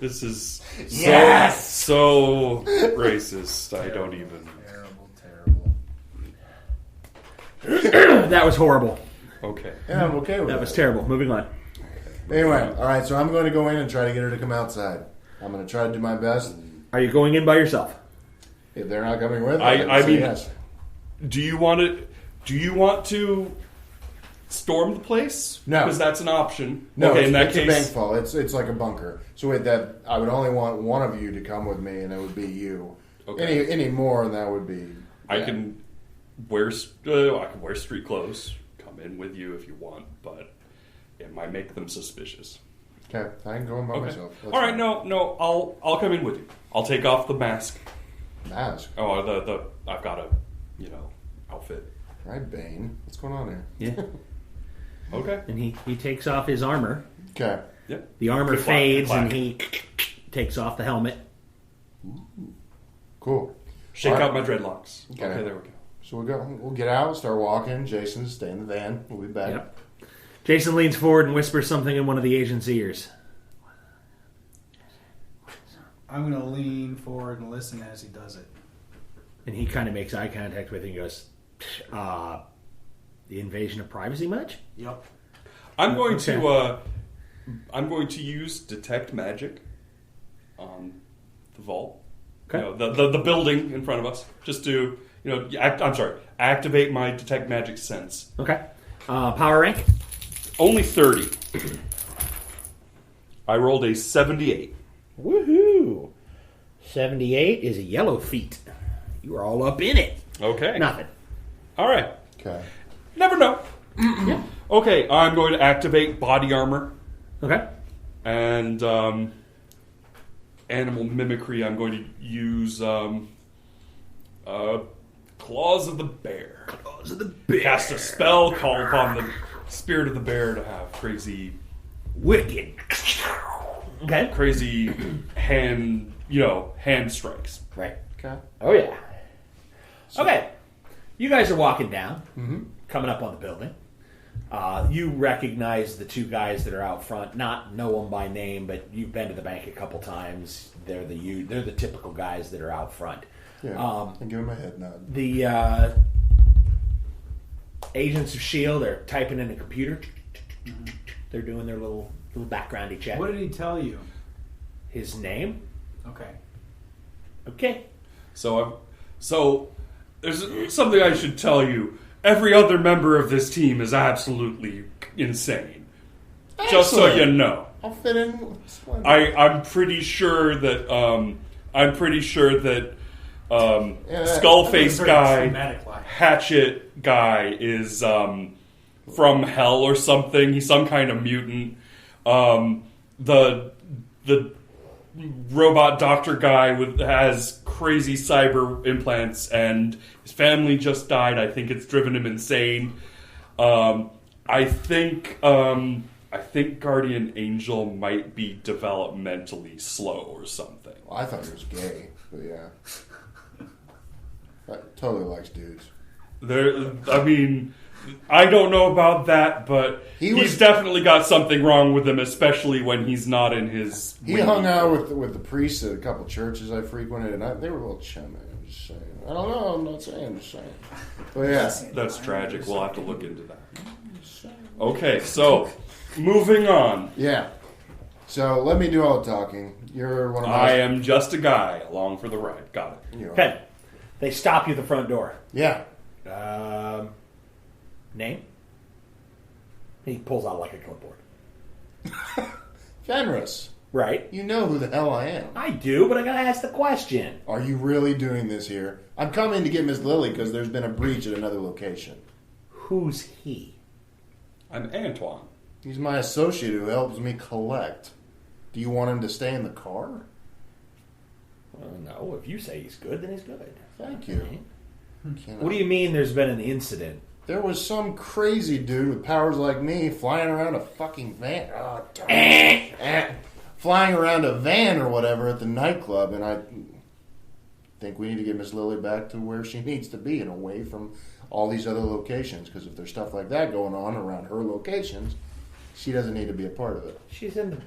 This is Yes! so racist. I don't even. Terrible. That was horrible. Okay. Yeah, I'm okay with That was terrible. Moving on. Anyway, all right, so I'm going to go in and try to get her to come outside. I'm going to try to do my best. Are you going in by yourself? If they're not coming with, I say mean, yes. Do you want to storm the place? No. Because that's an option. No, okay, it's, in that it's case, a bank vault. It's like a bunker. So with that, I would only want one of you to come with me, and it would be you. Okay. Any more, and that would be. I can wear street clothes. Come in with you if you want, but it might make them suspicious. Okay, I can go in by myself. All right, no, I'll come in with you. I'll take off the mask. Mask. Oh, the I've got a outfit. All right, Bane. What's going on here? Yeah. Okay. And he takes off his armor. Okay. Yep. The armor Good clap, fades, good clap. and he takes off the helmet. Cool. Shake All right. out my dreadlocks. Okay. Okay, there we go. So we'll get out, start walking. Jason, stay in the van. We'll be back. Yep. Jason leans forward and whispers something in one of the agent's ears. I'm going to lean forward and listen as he does it. And he kind of makes eye contact with you and goes, the invasion of privacy much? Yep. I'm going Okay. to use detect magic on the vault. Okay. The building in front of us, just to activate my detect magic sense. Okay. Power rank? Only 30. I rolled a 78. Woohoo! 78 is a yellow feat. You are all up in it. Okay. Nothing. All right. Okay. Never know. Yeah. Okay, I'm going to activate body armor Okay. and animal mimicry. I'm going to use Claws of the Bear. Claws of the Bear. Cast a spell, call upon the spirit of the bear to have crazy Wicked. Okay. hand strikes. Right. Okay. Oh, yeah. Okay. You guys are walking down, coming up on the building. You recognize the two guys that are out front. Not know them by name, but you've been to the bank a couple times. They're the typical guys that are out front. Yeah. And give him a head nod. The agents of S.H.I.E.L.D. are typing in a computer. They're doing their little backgroundy check. What did he tell you? His name? Okay. Okay. So there's something I should tell you. Every other member of this team is absolutely insane. Just so you know. I'll fit in. I'm pretty sure that Skullface guy, Hatchet guy is from hell or something. He's some kind of mutant. The robot doctor guy has crazy cyber implants, and his family just died. I think it's driven him insane. I think Guardian Angel might be developmentally slow or something. Well, I thought he was gay, but yeah. That totally likes dudes. I don't know about that, but he's definitely got something wrong with him, especially when he's not in his... He hung out with the priests at a couple churches I frequented, and they were a little chummy. I'm just saying. I don't know. I'm not saying. I'm just saying. But yeah. That's tragic. We'll have to look into that. Okay, so moving on. Yeah. So let me do all the talking. You're one of my... I am just a guy along for the ride. Got it. Okay. They stop you at the front door. Yeah. Name? He pulls out like a clipboard. Fenris. Right. You know who the hell I am. I do, but I gotta ask the question. Are you really doing this here? I'm coming to get Miss Lilly because there's been a breach at another location. Who's he? I'm Antoine. He's my associate who helps me collect. Do you want him to stay in the car? Well, no. If you say he's good, then he's good. Thank you. What do you mean there's been an incident? There was some crazy dude with powers like me flying around a fucking van. Flying around a van or whatever at the nightclub, and I think we need to get Miss Lilly back to where she needs to be and away from all these other locations, because if there's stuff like that going on around her locations, she doesn't need to be a part of it. She's in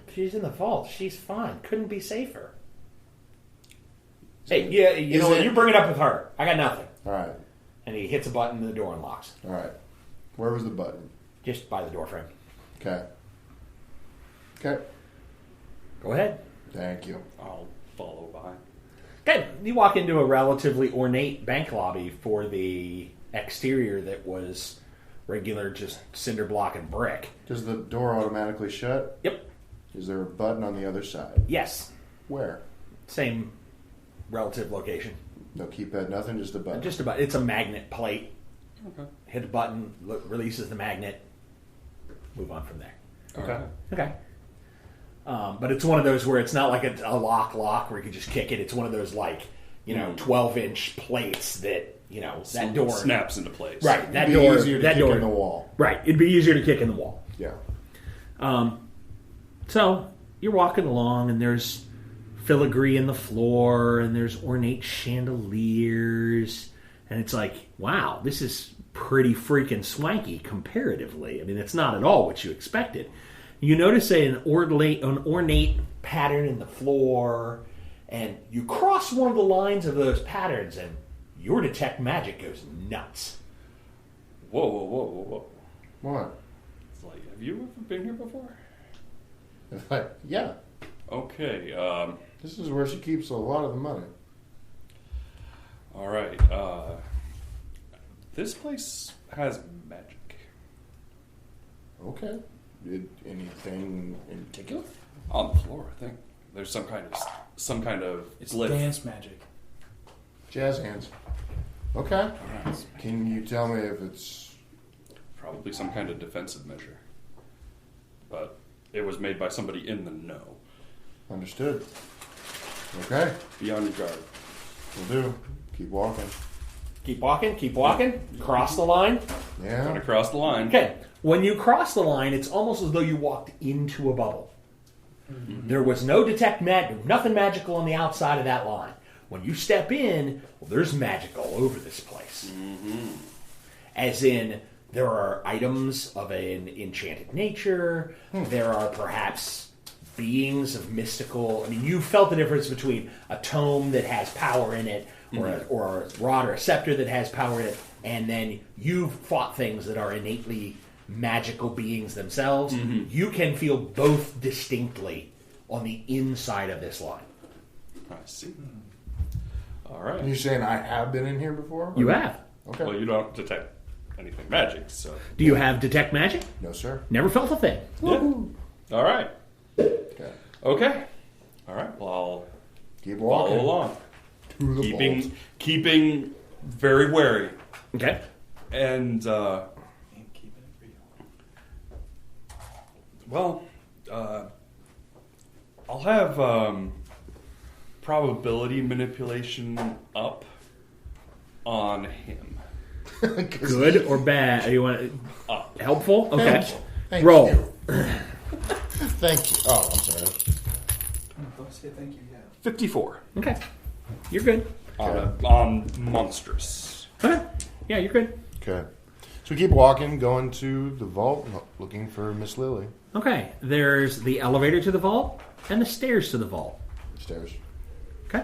the vault. She's fine. Couldn't be safer. Hey, yeah, you know what? You bring it up with her. I got nothing. All right. And he hits a button and the door unlocks. All right. Where was the button? Just by the door frame. Okay. Okay. Go ahead. Thank you. I'll follow by. Okay. You walk into a relatively ornate bank lobby for the exterior that was regular, just cinder block and brick. Does the door automatically shut? Yep. Is there a button on the other side? Yes. Where? Same relative location. No keypad, nothing, just a button. Just about. It's a magnet plate. Okay. Hit a button, releases the magnet. Move on from there. Okay. Okay. But it's one of those where it's not like a lock where you can just kick it. It's one of those 12-inch plates that that door snaps into place. Right. That It'd be door. easier to that kick door in the wall. Right. It'd be easier to kick in the wall. Yeah. So you're walking along, and there's filigree in the floor, and there's ornate chandeliers, and it's like, wow, this is pretty freaking swanky comparatively. I mean, it's not at all what you expected. You notice an ornate pattern in the floor, and you cross one of the lines of those patterns, and your detect magic goes nuts. Whoa. What? It's like, have you ever been here before? Yeah. Okay, This is where she keeps a lot of the money. all right. This place has magic. Okay. Anything in particular? On the floor, I think. There's some kind of It's glyph. dance magic. Jazz hands. Okay. Right. Can you tell me if it's... Probably some kind of defensive measure. But it was made by somebody in the know. Understood. Okay. Be on your guard. Will do. Keep walking. Keep walking. Cross the line. Yeah. Gonna cross the line. Okay. When you cross the line, it's almost as though you walked into a bubble. Mm-hmm. There was no nothing magical on the outside of that line. When you step in, well, there's magic all over this place. Mm-hmm. As in, there are items of an enchanted nature. There are perhaps beings of mystical... I mean, you felt the difference between a tome that has power in it, or a rod or a scepter that has power in it, and then you've fought things that are innately magical beings themselves. Mm-hmm. You can feel both distinctly on the inside of this line. I see. All right. You're saying I have been in here before? You have. Okay. Well, you don't detect anything magic, so... Do you have detect magic? No, sir. Never felt a thing. Yeah. All right. Okay. Okay. All right. Well, I'll Keep walking. follow along. To the vault. Keeping very wary. Okay. And, Keeping it real. well, I'll have probability manipulation up on him. Good or bad? You want Up. helpful? Okay. Thank Roll. you. Thank you. Oh, I'm sorry. Don't say thank you yet. 54. Okay. You're good. On monstrous. Okay. Yeah, you're good. Okay. So we keep walking, going to the vault, looking for Miss Lilly. Okay. There's the elevator to the vault and the stairs to the vault. Stairs. Okay.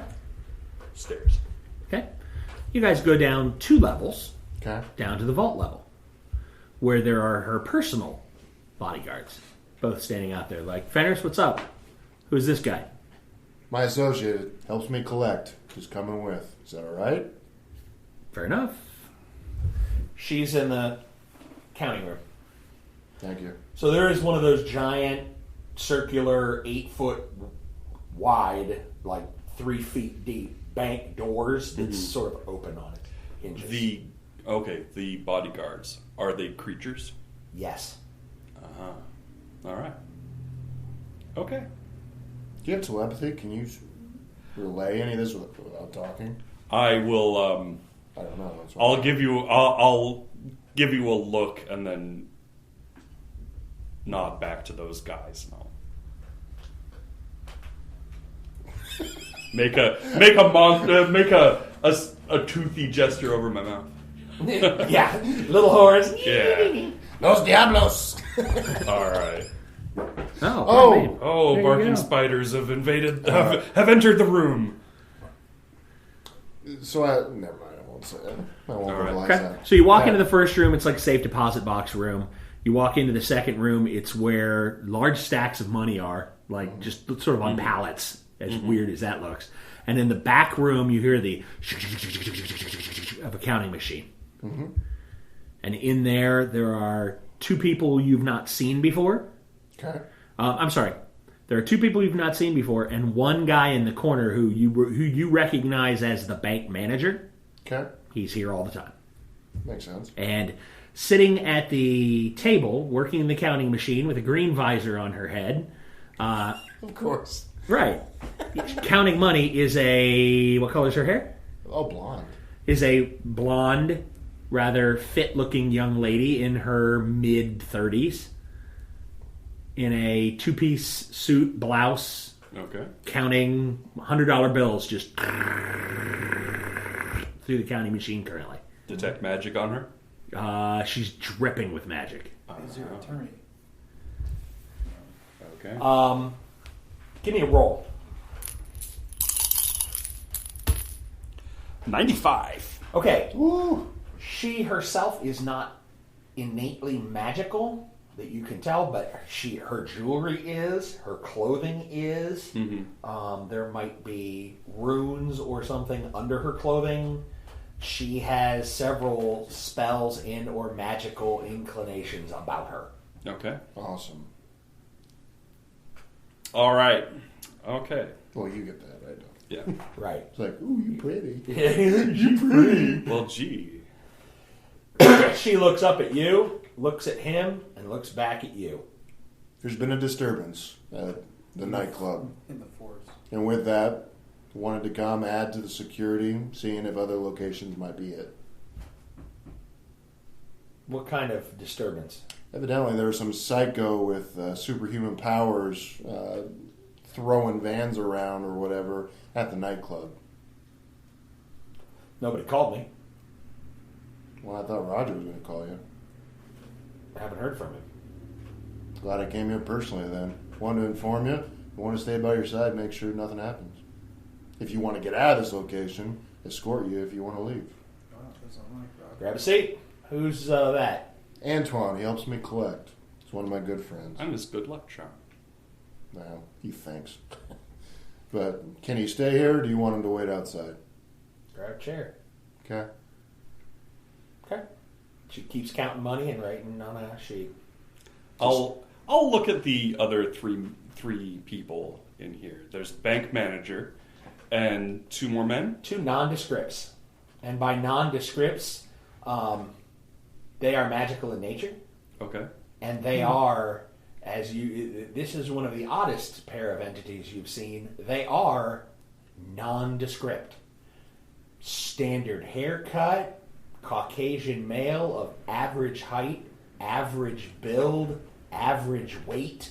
Stairs. Okay. You guys go down 2 levels Okay. down to the vault level, where there are her personal bodyguards, both standing out there. Like, Fenris, what's up? Who's this guy? My associate helps me collect. Who's coming with? Is that all right? Fair enough. She's in the counting room. Thank you. So there is one of those giant, circular, 8-foot wide, like 3 feet deep bank doors that's sort of open on it. Hinges. The bodyguards, are they creatures? Yes. All right. Okay. Do you have telepathy? Can you relay any of this without talking? I will. I don't know. That's I'll give you. I'll give you a look and then nod back to those guys. No. Make a toothy gesture over my mouth. Yeah, little horns. Yeah. Los Diablos! Oh, All right. man. Oh, There you barking go. spiders have invaded. Have entered the room. So never mind. I won't say it. I won't All right. verbalize Okay. that. So you walk Yeah. into the first room, it's like safe deposit box room. You walk into the second room, it's where large stacks of money are, like just sort of on pallets, as weird as that looks. And in the back room, you hear the of a counting machine. And in there are 2 people you've not seen before. Okay. I'm sorry. There are 2 people you've not seen before, and 1 guy in the corner who you recognize as the bank manager. Okay. He's here all the time. Makes sense. And sitting at the table, working the counting machine with a green visor on her head. Of course. Right. Counting money is a... What color is her hair? Oh, blonde. Is a blonde, rather fit-looking young lady in her mid-30s. In a 2-piece suit, blouse, Okay. counting $100 bills just through the counting machine currently. Detect magic on her. She's dripping with magic. Is your attorney? Okay. Give me a roll. 95. Okay. Woo! She herself is not innately magical that you can tell, but her jewelry is, her clothing is. There might be runes or something under her clothing. She has several spells and or magical inclinations about her. Okay. Awesome. All right. Okay. Well, you get that. I don't. Yeah. Right. It's like, ooh, you pretty. You pretty. Well, gee. She looks up at you, looks at him, and looks back at you. There's been a disturbance at the nightclub. In the forest. And with that, wanted to come add to the security, seeing if other locations might be it. What kind of disturbance? Evidently, there was some psycho with superhuman powers throwing vans around or whatever at the nightclub. Nobody called me. Well, I thought Roger was going to call you. I haven't heard from him. Glad I came here personally then. Wanted to inform you. I want to stay by your side, make sure nothing happens. If you want to get out of this location, escort you if you want to leave. Oh, that's not like Roger. Grab a seat. Who's that? Antoine, he helps me collect. He's one of my good friends. I'm his good luck charm. Well, he thinks. But can he stay here, or do you want him to wait outside? Grab a chair. Okay. Okay. She keeps counting money and writing on a sheet. I'll look at the other three people in here. There's bank manager and 2 more men. 2 nondescripts. And by nondescripts, they are magical in nature. Okay. And they are, this is one of the oddest pair of entities you've seen. They are nondescript. Standard haircut, Caucasian male of average height, average build, average weight.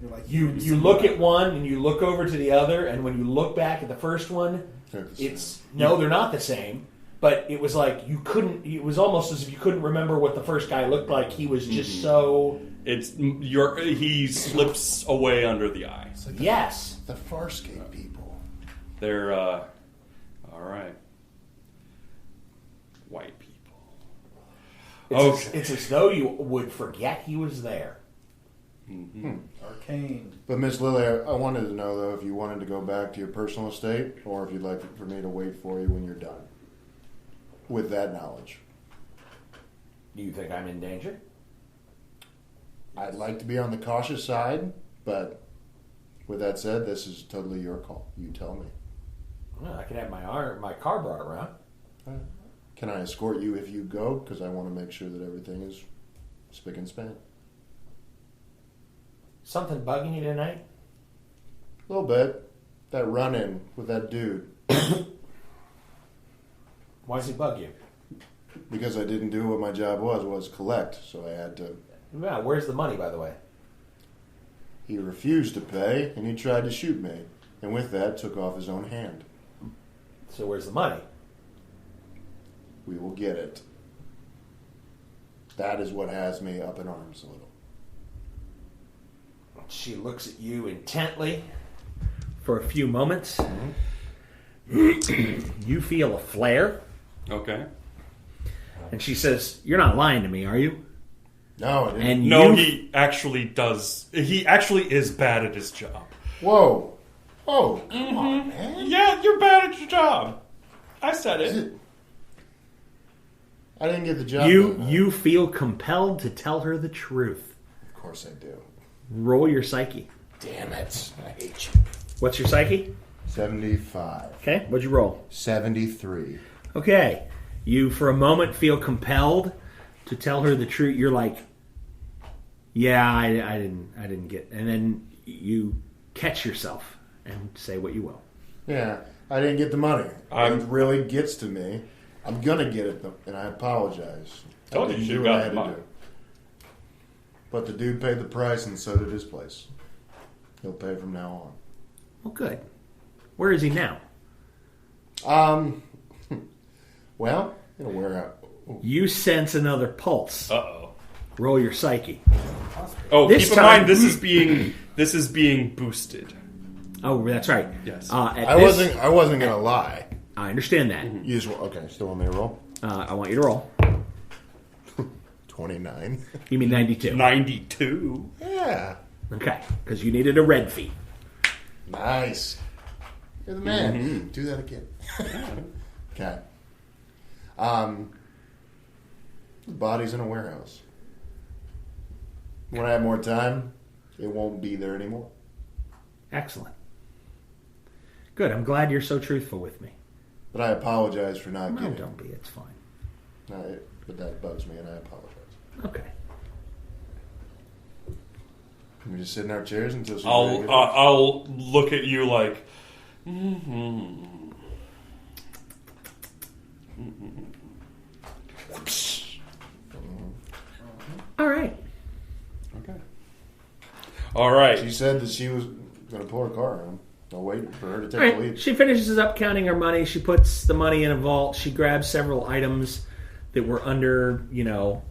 Like you look at one and you look over to the other, and when you look back at the first one, they're not the same. But it was like it was almost as if you couldn't remember what the first guy looked like. He was just so... He slips away under the eye. Like yes. The Farscape people. They're, all right. White people. It's as though you would forget he was there. Mm-hmm. Arcane. But Miss Lilly, I wanted to know, though, if you wanted to go back to your personal estate, or if you'd like for me to wait for you when you're done. With that knowledge. Do you think I'm in danger? I'd like to be on the cautious side, but with that said, this is totally your call. You tell me. Well, I can have my car brought around. Can I escort you if you go? Because I want to make sure that everything is spick and span. Something bugging you tonight? A little bit. That run-in with that dude. Why does he bug you? Because I didn't do what my job was collect, so I had to... Yeah, where's the money, by the way? He refused to pay, and he tried to shoot me. And with that, took off his own hand. So where's the money? We will get it. That is what has me up in arms a little. She looks at you intently. For a few moments, Mm-hmm. you feel a flare. Okay. And she says, "You're not lying to me, are you?" No, I didn't. And No, he actually does. He actually is bad at his job. Whoa. Oh, come on, man. Yeah, you're bad at your job. I said it. I didn't get the job. You feel compelled to tell her the truth. Of course I do. Roll your psyche. Damn it. I hate you. What's your psyche? 75. Okay, what'd you roll? 73. Okay. You, for a moment, feel compelled to tell her the truth. You're like, yeah, I didn't get... And then you catch yourself and say what you will. Yeah, I didn't get the money. It really gets to me. I'm going to get it, and I apologize. Told you I didn't you do got what I the had to money. do. But the dude paid the price, and so did his place. He'll pay from now on. Well, good. Where is he now? Well, in a warehouse. You sense another pulse. Uh-oh. Roll your psyche. Oh, This keep in time- mind this is being boosted. Oh, that's right. Yes. I wasn't gonna lie. I understand that. You just okay? Still want me to roll? I want you to roll. 29. You mean 92? 92. Yeah. Okay, because you needed a red feet. Nice. You're the man. Do that again. Okay. The body's in a warehouse. When I have more time, it won't be there anymore. Excellent. Good. I'm glad you're so truthful with me. But I apologize for not No, getting don't be. It's fine. But that bugs me, and I apologize. Okay. Can we just sit in our chairs until she's I'll ready to get I'll look at you like. Mm-hmm. All right. Okay. All right. She said that she was going to pull her car around. I'll wait for her to take All the right. lead. She finishes up counting her money. She puts the money in a vault. She grabs several items that were under,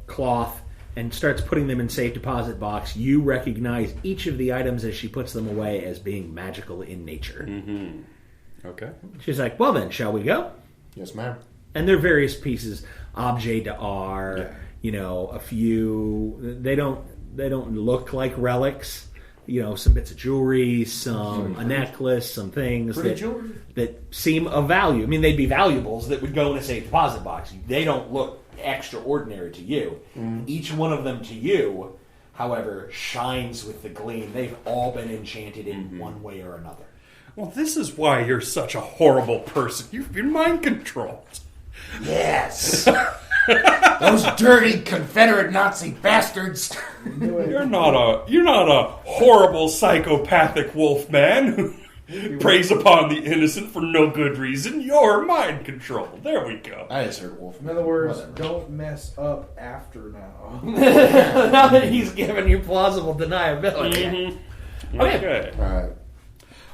cloth and starts putting them in safe deposit box. You recognize each of the items as she puts them away as being magical in nature. Mm-hmm. Okay. She's like, well then, shall we go? Yes, ma'am. And they're various pieces, objet d'art, a few. They don't look like relics. Some bits of jewelry, a necklace, some things that seem of value. I mean, they'd be valuables that would go in a safe deposit box. They don't look extraordinary to you. Each one of them to you, however, shines with the gleam. They've all been enchanted in one way or another. Well, this is why you're such a horrible person. You've been mind controlled. Yes. Those dirty Confederate Nazi bastards. You're not a horrible psychopathic wolf man. Preys upon the innocent for no good reason. You're mind control. There we go. I just heard wolf. In other words, don't mess up after now. Now that he's given you plausible deniability. Mm-hmm. Okay.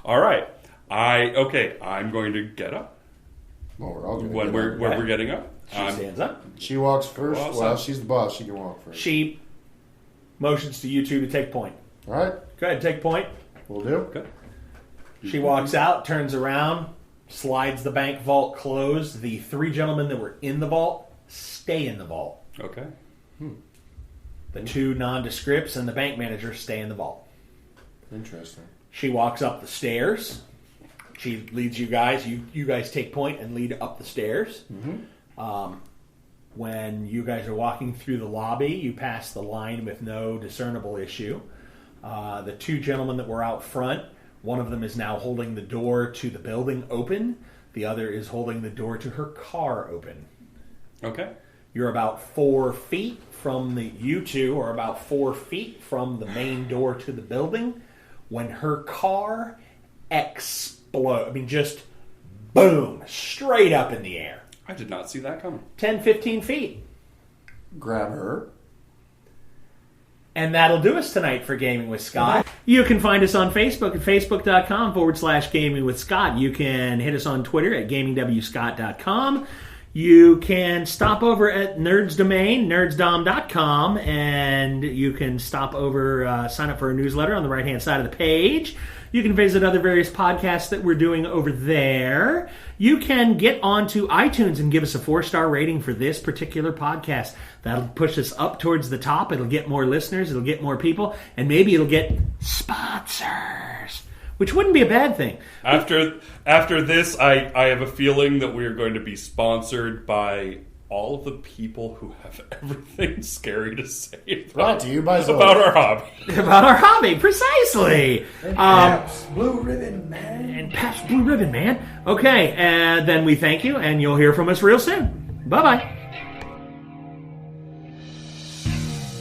All right. I'm going to get up. Well, we're all going to when we're getting up. She stands up. She walks first. Well, she's the boss. She can walk first. She motions to you two to take point. All right. Go ahead, take point. Will do. Okay. She walks out, turns around, slides the bank vault closed. The 3 gentlemen that were in the vault stay in the vault. Okay. The 2 nondescripts and the bank manager stay in the vault. Interesting. She walks up the stairs. She leads you guys. You guys take point and lead up the stairs. Mm-hmm. When you guys are walking through the lobby, you pass the line with no discernible issue. The 2 gentlemen that were out front, one of them is now holding the door to the building open. The other is holding the door to her car open. Okay. You're about 4 feet from you two are about 4 feet from the main door to the building when her car explodes. I mean, just boom, straight up in the air. I did not see that coming. 10, 15 feet. Grab her. And that'll do us tonight for Gaming with Scott. You can find us on Facebook at facebook.com/Gaming with Scott. You can hit us on Twitter at gamingwscott.com. You can stop over at Nerds Domain, nerdsdom.com, and you can stop over, sign up for a newsletter on the right-hand side of the page. You can visit other various podcasts that we're doing over there. You can get onto iTunes and give us a 4-star rating for this particular podcast. That'll push us up towards the top. It'll get more listeners. It'll get more people. And maybe it'll get sponsors, which wouldn't be a bad thing. After this, I have a feeling that we are going to be sponsored by all of the people who have everything scary to say Brought to you by about our hobby. About our hobby, precisely. And Pabst Blue Ribbon Man. And Pabst Blue Ribbon Man. Okay, and then we thank you, and you'll hear from us real soon. Bye-bye.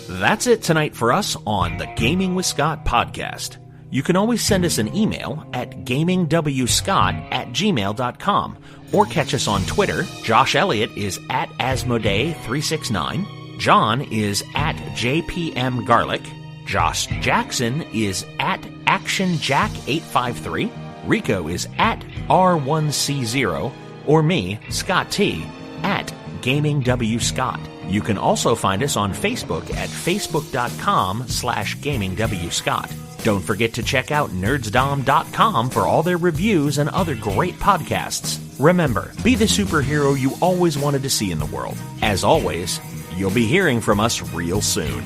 That's it tonight for us on the Gaming with Scott podcast. You can always send us an email at gamingwscott@gmail.com or catch us on Twitter. Josh Elliott is at Asmodee369. John is at JPMGarlic. Josh Jackson is at ActionJack853. Rico is at R1C0. Or me, Scott T, at GamingWScott. You can also find us on Facebook at facebook.com/GamingWScott. Don't forget to check out nerdsdom.com for all their reviews and other great podcasts. Remember, be the superhero you always wanted to see in the world. As always, you'll be hearing from us real soon.